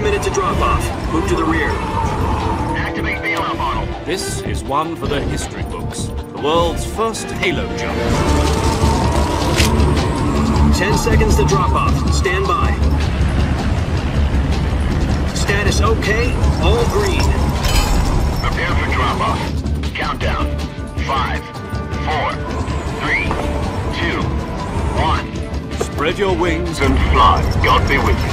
1 minute to drop off. Move to the rear. Activate bailout model. This is one for the history books. The world's first halo jump. 10 seconds to drop off. Stand by. Status okay. All green. Prepare for drop off. Countdown. 5, 4, 3, 2, 1. Spread your wings And fly. God be with you.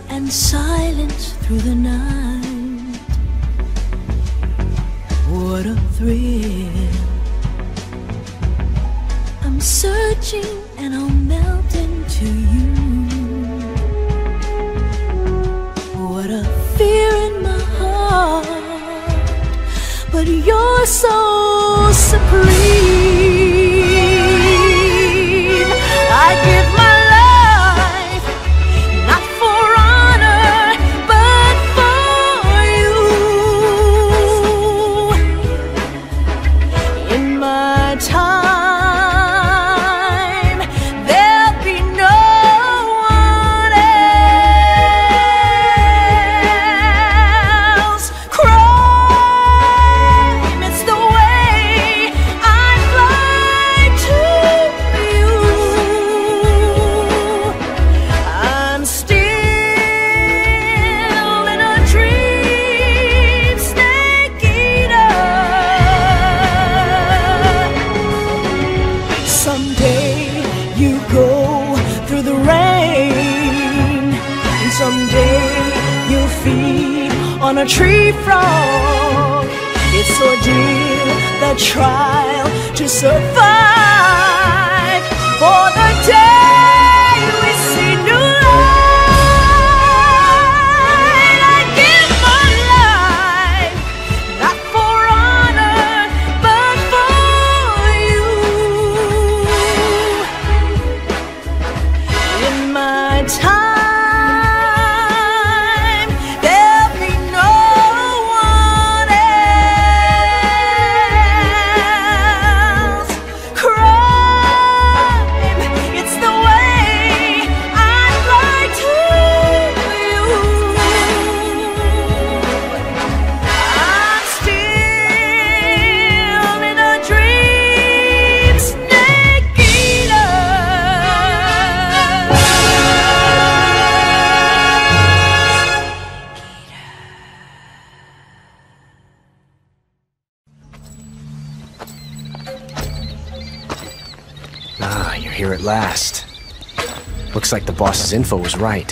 And silence through the night. What a thrill. I'm searching and I'll melt into you. What a fear in my heart, but you're so supreme. I give my on a tree frog. It's ordeal, the trial to survive. For the day we see new light, I give my life, not for honor, but for you. In my time, here at last. Looks like the boss's info was right.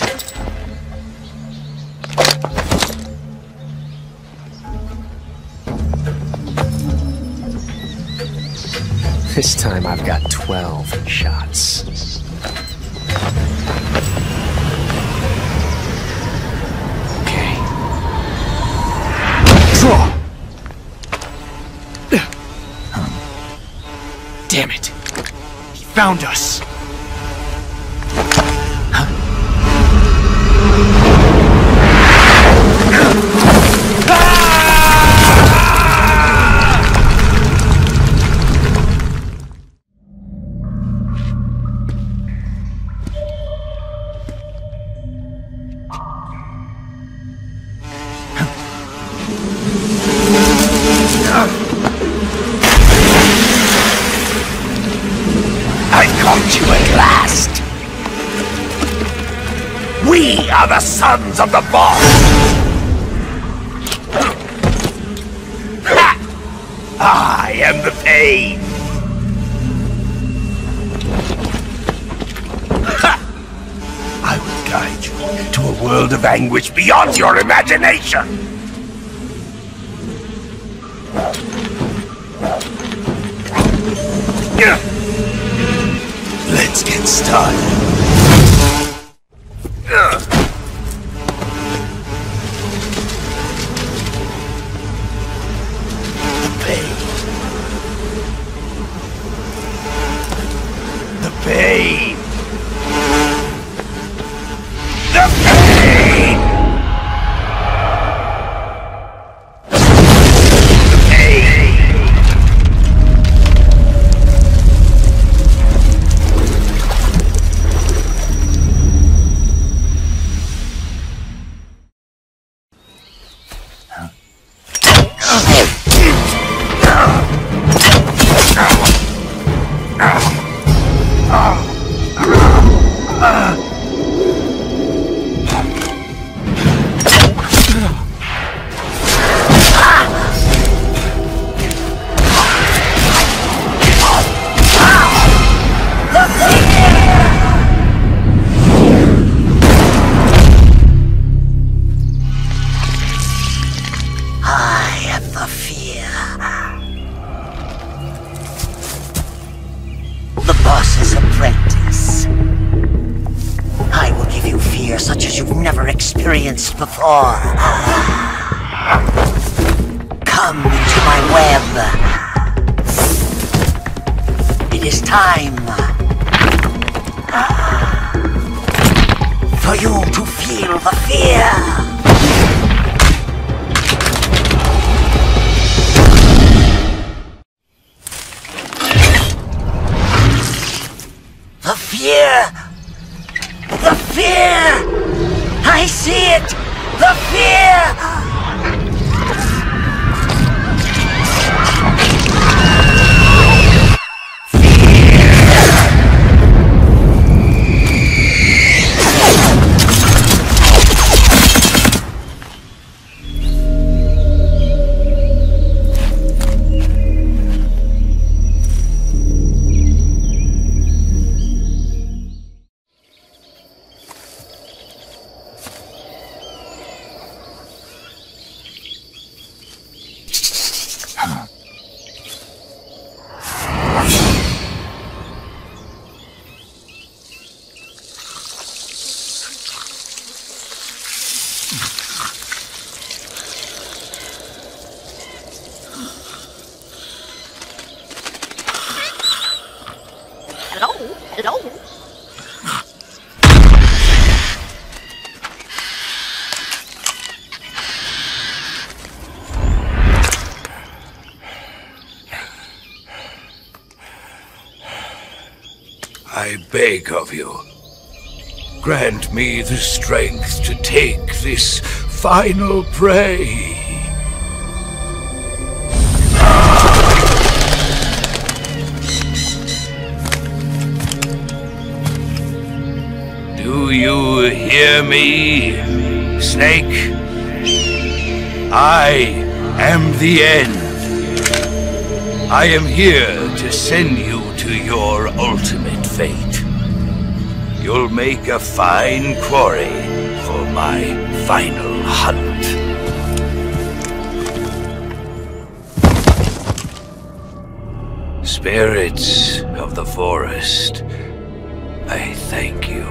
This time I've got 12 shots. Okay. Draw! Damn it! Found us! I caught you at last! We are the sons of the boss! Ha! I am the pain! Ha! I will guide you to a world of anguish beyond your imagination! Let's get started. The pain. The pain. Before. Come into my web. It is time for you to feel the fear. The fear! The fear! I see it! The fear! I beg of you, grant me the strength to take this final prey. Do you hear me, Snake? I am the end. I am here to send you to your ultimate fate. You'll make a fine quarry for my final hunt. Spirits of the forest, I thank you.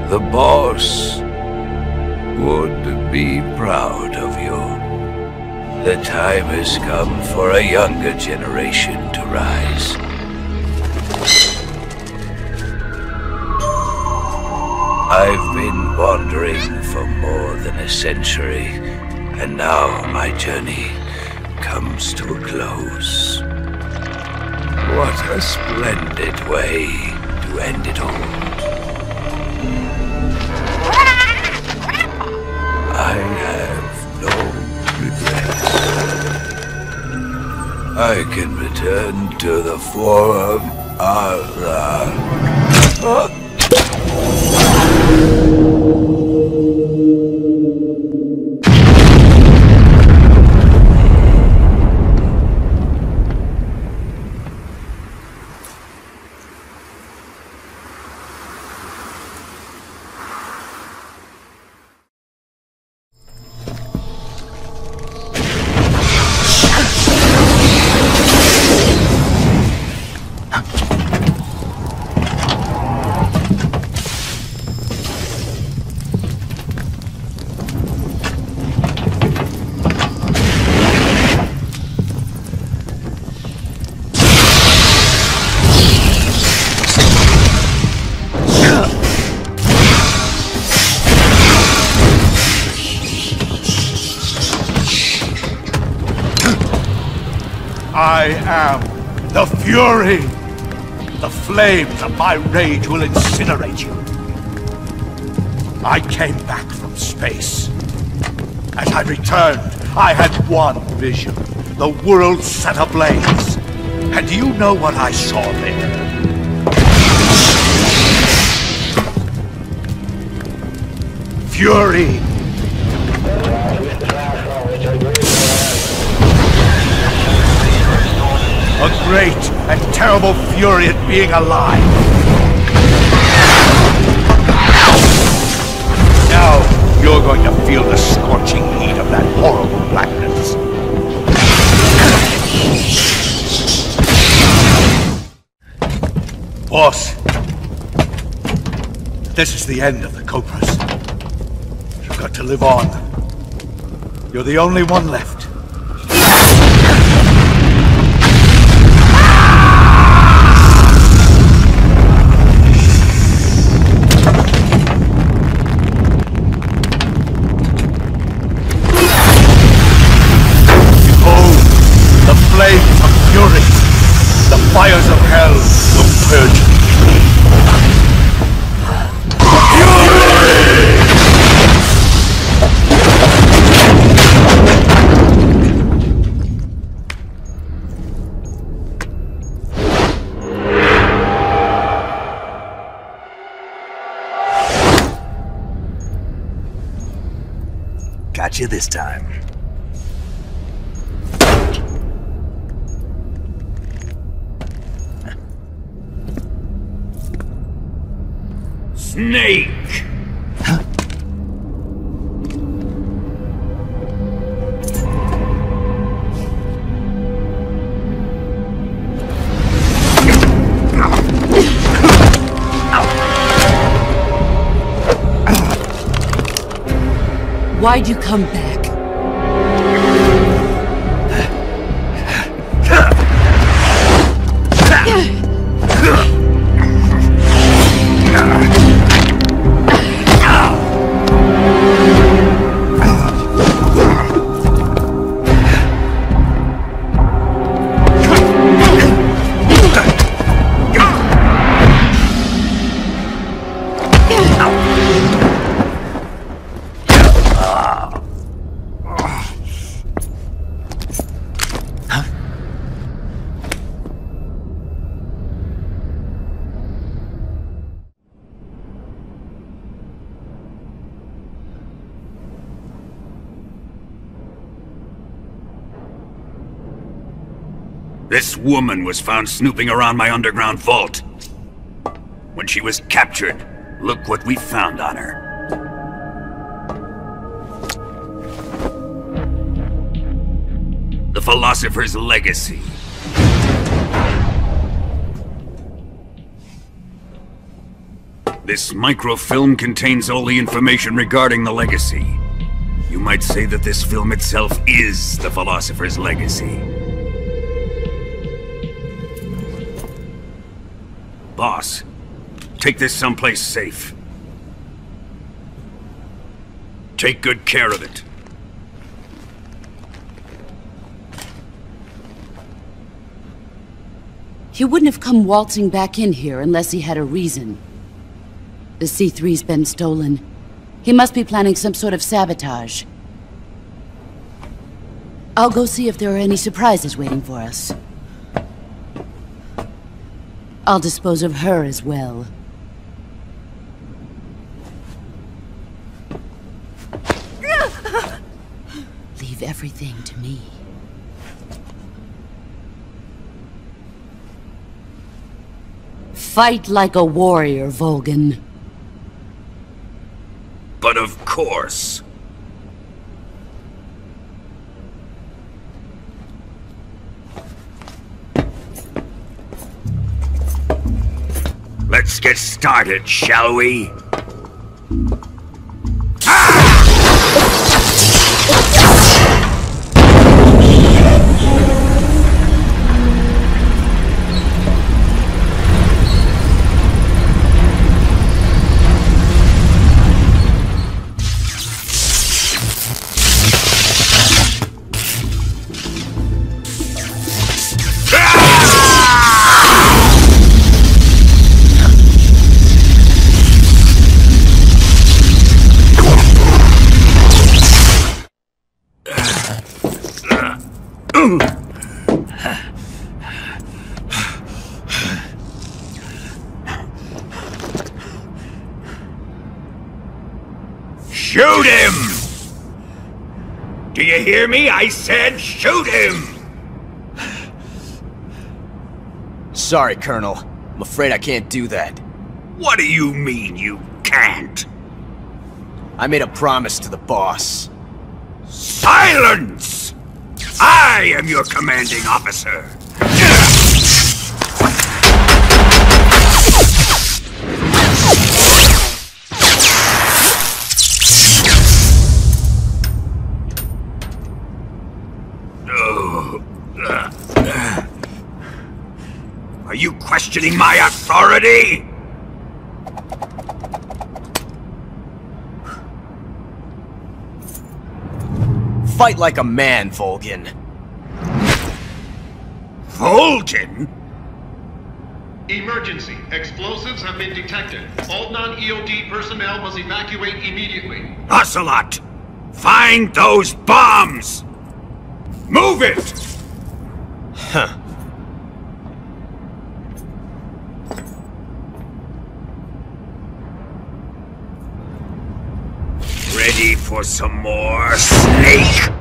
The boss would be proud of you. The time has come for a younger generation to rise. I've been wandering for more than a century, and now my journey comes to a close. What a splendid way to end it all. I have no regrets. I can return to the form of the... I am the Fury! The flames of my rage will incinerate you. I came back from space. As I returned, I had one vision. The world set ablaze. And do you know what I saw there? Fury! A great and terrible fury at being alive. Now, you're going to feel the scorching heat of that horrible blackness. Boss, this is the end of the Cobras. You've got to live on. You're the only one left. Flames of fury, the fires of hell will purge me. Got you this time. Snake! Huh? Why'd you come back? This woman was found snooping around my underground vault. When she was captured, look what we found on her. The Philosopher's Legacy. This microfilm contains all the information regarding the Legacy. You might say that this film itself is the Philosopher's Legacy. Boss, take this someplace safe. Take good care of it. He wouldn't have come waltzing back in here unless he had a reason. The C3's been stolen. He must be planning some sort of sabotage. I'll go see if there are any surprises waiting for us. I'll dispose of her as well. Leave everything to me. Fight like a warrior, Volgan. But of course. Let's get started, shall we? Shoot him! Do you hear me? I said shoot him! Sorry, Colonel. I'm afraid I can't do that. What do you mean you can't? I made a promise to the boss. Silence! I am your commanding officer. Are you questioning my authority? Fight like a man, Volgin. Volgin? Emergency. Explosives have been detected. All non-EOD personnel must evacuate immediately. Ocelot! Find those bombs! Move it! Huh. Ready for some more, Snake?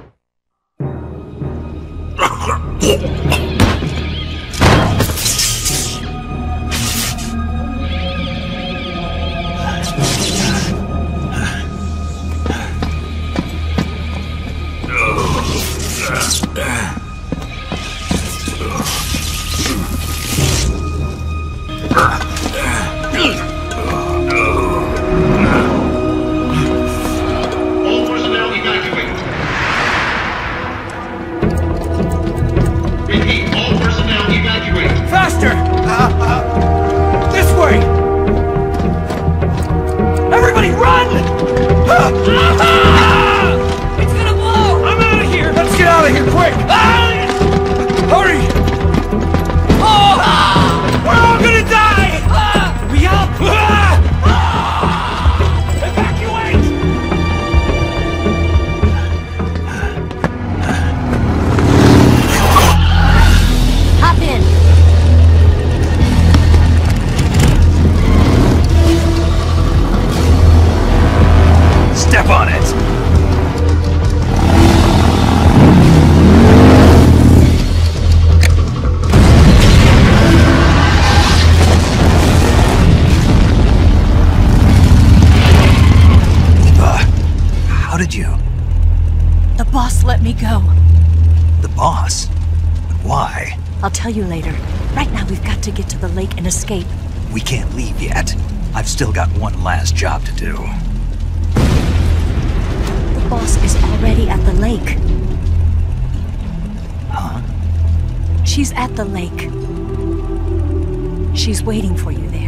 All personnel evacuate. Repeat, all personnel evacuate. Faster! This way! Everybody run! It's gonna blow! I'm out of here! Let's get out of here, quick! Hurry! We're all gonna die! We up! Evacuate! Hop in. Step on it! How did you? The boss let me go. The boss? But why? I'll tell you later. Right now we've got to get to the lake and escape. We can't leave yet. I've still got one last job to do. The boss is already at the lake. Huh? She's at the lake. She's waiting for you there.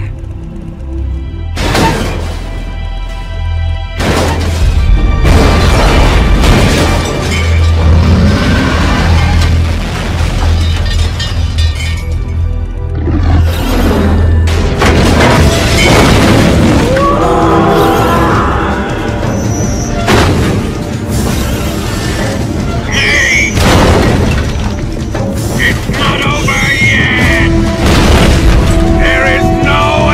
It's not over yet! There is no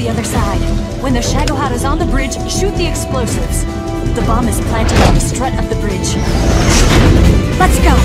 the other side. When the Shagohata's on the bridge, shoot the explosives. The bomb is planted on the strut of the bridge. Let's go!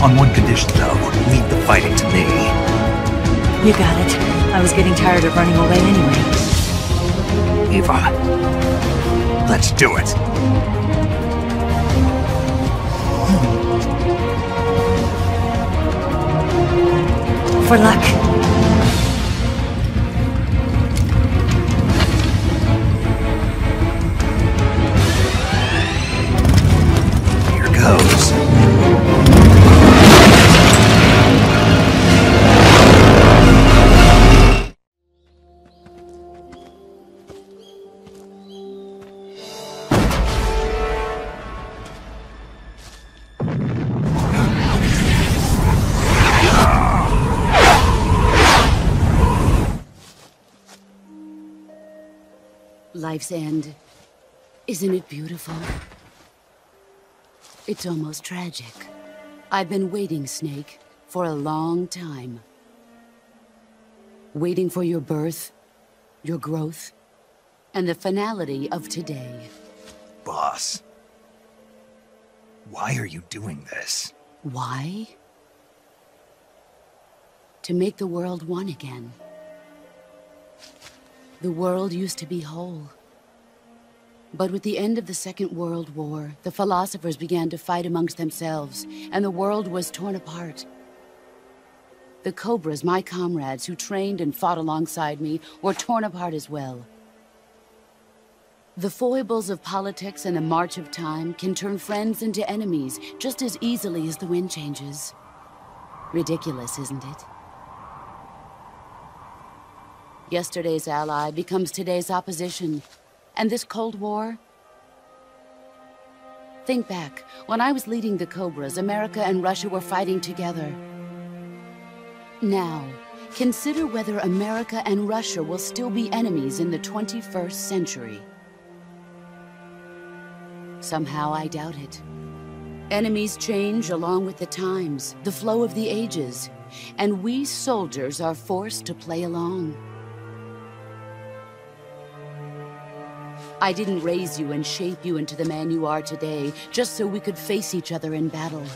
On one condition, though. Leave the fighting to me. You got it. I was getting tired of running away anyway. Eva, let's do it. For luck. Here goes. Life's end. Isn't it beautiful? It's almost tragic. I've been waiting, Snake, for a long time. Waiting for your birth, your growth, and the finality of today. Boss, why are you doing this? Why? To make the world one again. The world used to be whole. But with the end of the Second World War, the philosophers began to fight amongst themselves, and the world was torn apart. The Cobras, my comrades who trained and fought alongside me, were torn apart as well. The foibles of politics and the march of time can turn friends into enemies just as easily as the wind changes. Ridiculous, isn't it? Yesterday's ally becomes today's opposition. And this Cold War? Think back. When I was leading the Cobras, America and Russia were fighting together. Now, consider whether America and Russia will still be enemies in the 21st century. Somehow I doubt it. Enemies change along with the times, the flow of the ages, and we soldiers are forced to play along. I didn't raise you and shape you into the man you are today, just so we could face each other in battle.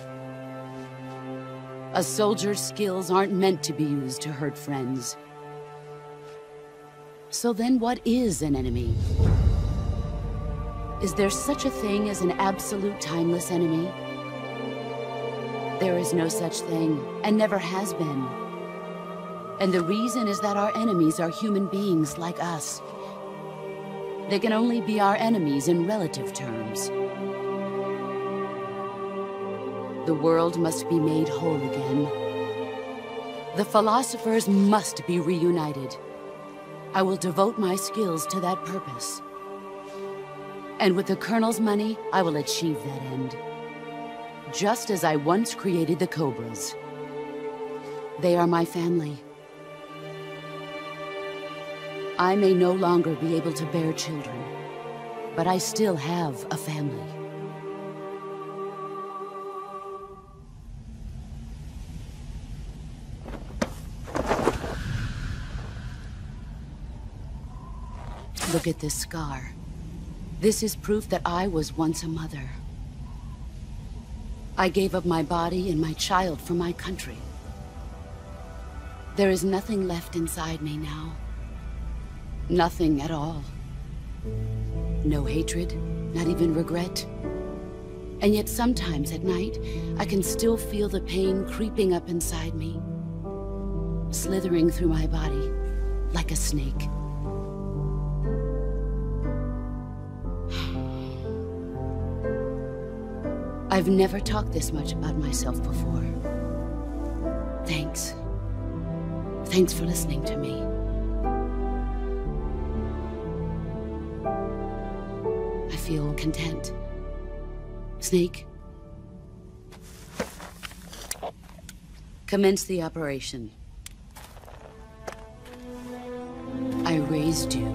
A soldier's skills aren't meant to be used to hurt friends. So then what is an enemy? Is there such a thing as an absolute timeless enemy? There is no such thing, and never has been. And the reason is that our enemies are human beings like us. They can only be our enemies in relative terms. The world must be made whole again. The philosophers must be reunited. I will devote my skills to that purpose. And with the Colonel's money, I will achieve that end. Just as I once created the Cobras. They are my family. I may no longer be able to bear children, but I still have a family. Look at this scar. This is proof that I was once a mother. I gave up my body and my child for my country. There is nothing left inside me now. Nothing at all. No hatred, not even regret. And yet sometimes at night, I can still feel the pain creeping up inside me, slithering through my body like a snake. I've never talked this much about myself before. Thanks. Thanks for listening to me. I feel content. Snake? Commence the operation. I raised you.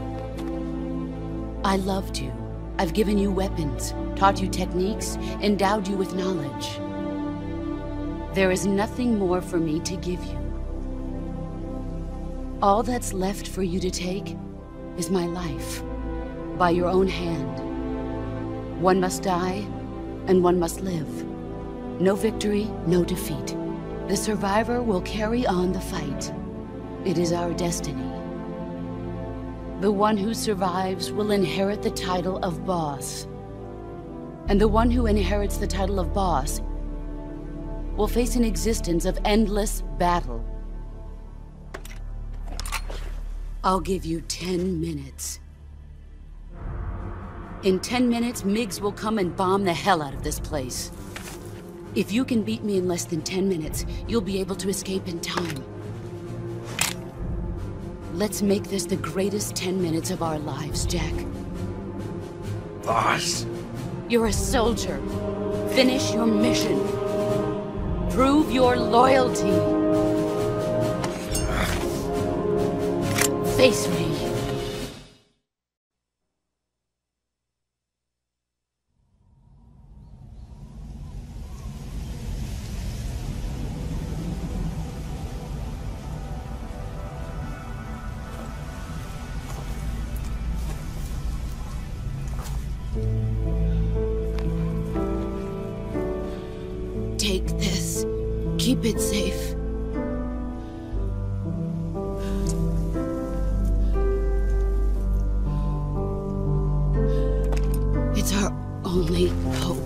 I loved you. I've given you weapons, taught you techniques, endowed you with knowledge. There is nothing more for me to give you. All that's left for you to take is my life, by your own hand. One must die, and one must live. No victory, no defeat. The survivor will carry on the fight. It is our destiny. The one who survives will inherit the title of boss. And the one who inherits the title of boss will face an existence of endless battle. I'll give you 10 minutes. In 10 minutes, MiGs will come and bomb the hell out of this place. If you can beat me in less than 10 minutes, you'll be able to escape in time. Let's make this the greatest 10 minutes of our lives, Jack. Boss? You're a soldier. Finish your mission. Prove your loyalty. Face me. Take this. Keep it safe. It's our only hope.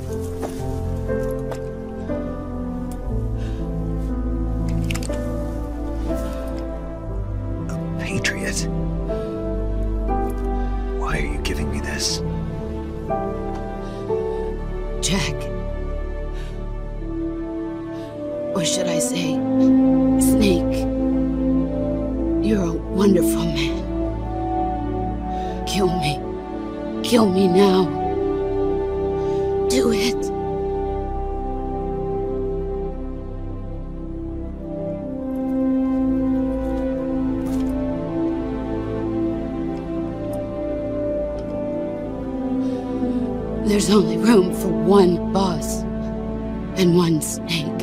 A patriot? Why are you giving me this? Jack. Or should I say, Snake? You're a wonderful man. Kill me. Kill me now. Do it. There's only room for one boss and one snake.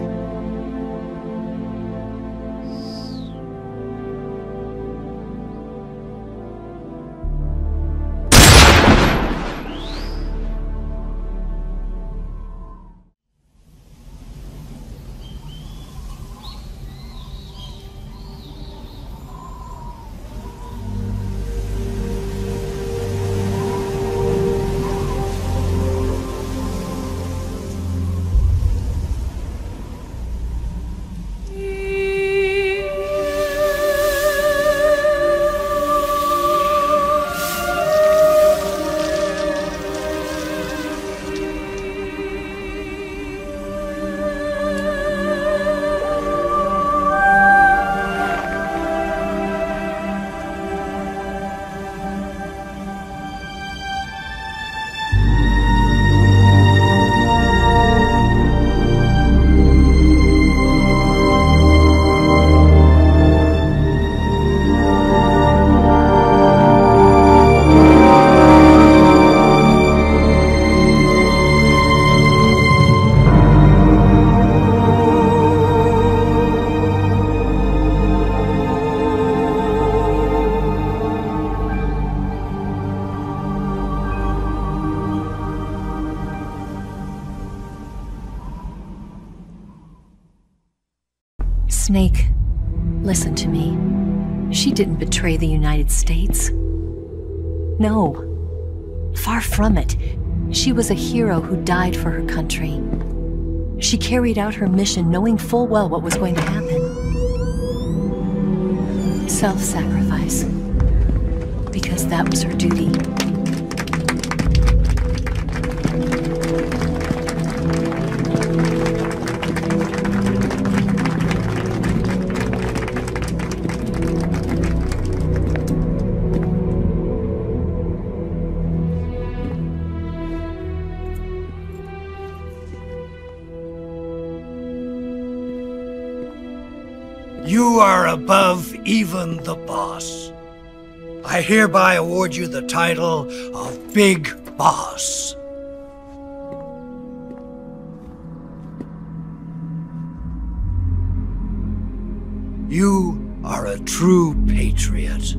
Snake, listen to me. She didn't betray the United States. No. Far from it. She was a hero who died for her country. She carried out her mission knowing full well what was going to happen. Self-sacrifice. Because that was her duty. You are above even the boss. I hereby award you the title of Big Boss. You are a true patriot.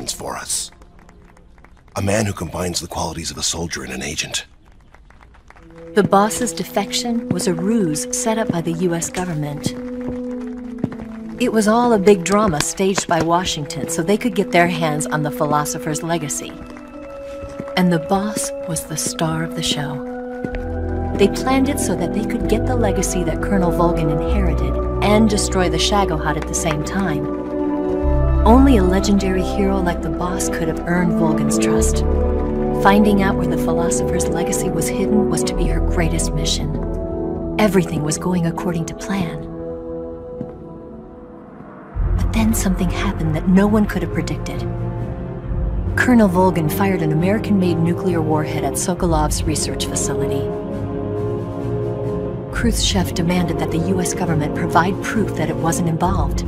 For us. A man who combines the qualities of a soldier and an agent. The boss's defection was a ruse set up by the US government. It was all a big drama staged by Washington so they could get their hands on the philosopher's legacy. And the boss was the star of the show. They planned it so that they could get the legacy that Colonel Volgin inherited and destroy the Shagohod at the same time. Only a legendary hero like the boss could have earned Volgin's trust. Finding out where the philosopher's legacy was hidden was to be her greatest mission. Everything was going according to plan. But then something happened that no one could have predicted. Colonel Volgin fired an American-made nuclear warhead at Sokolov's research facility. Khrushchev demanded that the US government provide proof that it wasn't involved.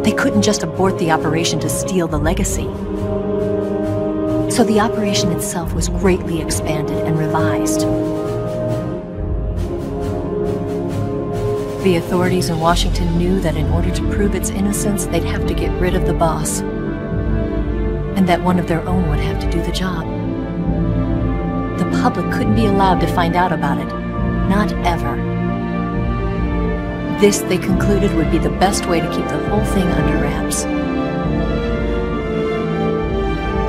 They couldn't just abort the operation to steal the legacy. So the operation itself was greatly expanded and revised. The authorities in Washington knew that in order to prove its innocence, they'd have to get rid of the boss. And that one of their own would have to do the job. The public couldn't be allowed to find out about it. Not ever. This, they concluded, would be the best way to keep the whole thing under wraps.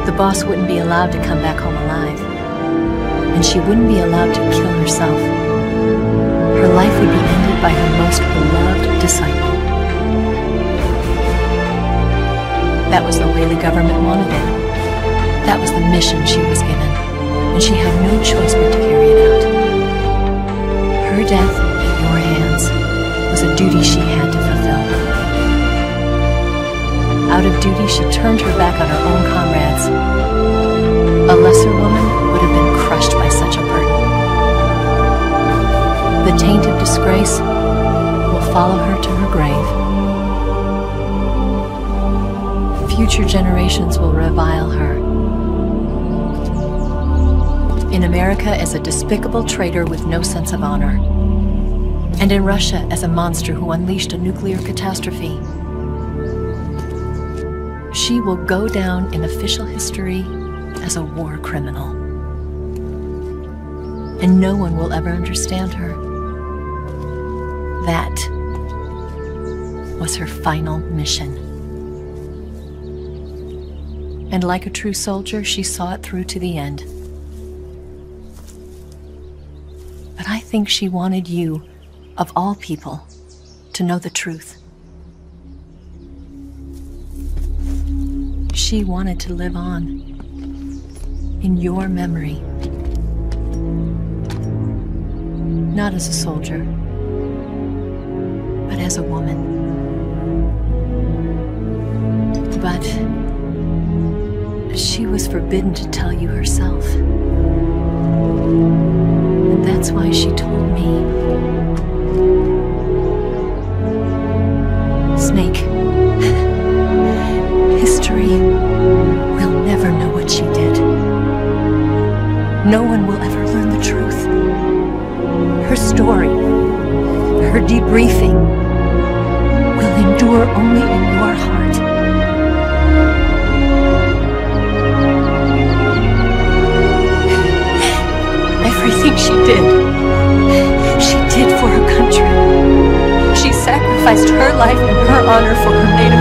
The boss wouldn't be allowed to come back home alive. And she wouldn't be allowed to kill herself. Her life would be ended by her most beloved disciple. That was the way the government wanted it. That was the mission she was given. And she had no choice but to carry it out. Her death in your hands was a duty she had to fulfill. Out of duty, she turned her back on her own comrades. A lesser woman would have been crushed by such a burden. The taint of disgrace will follow her to her grave. Future generations will revile her. In America as a despicable traitor with no sense of honor. And in Russia as a monster who unleashed a nuclear catastrophe. She will go down in official history as a war criminal. And no one will ever understand her. That was her final mission. And like a true soldier, she saw it through to the end. But I think she wanted you, of all people, to know the truth. She wanted to live on, in your memory. Not as a soldier, but as a woman. But she was forbidden to tell you herself. And that's why she told me. Snake, history will never know what she did. No one will ever learn the truth. Her story, her debriefing, will endure only in your heart. Everything she did for her country. She sacrificed her life and her honor for her native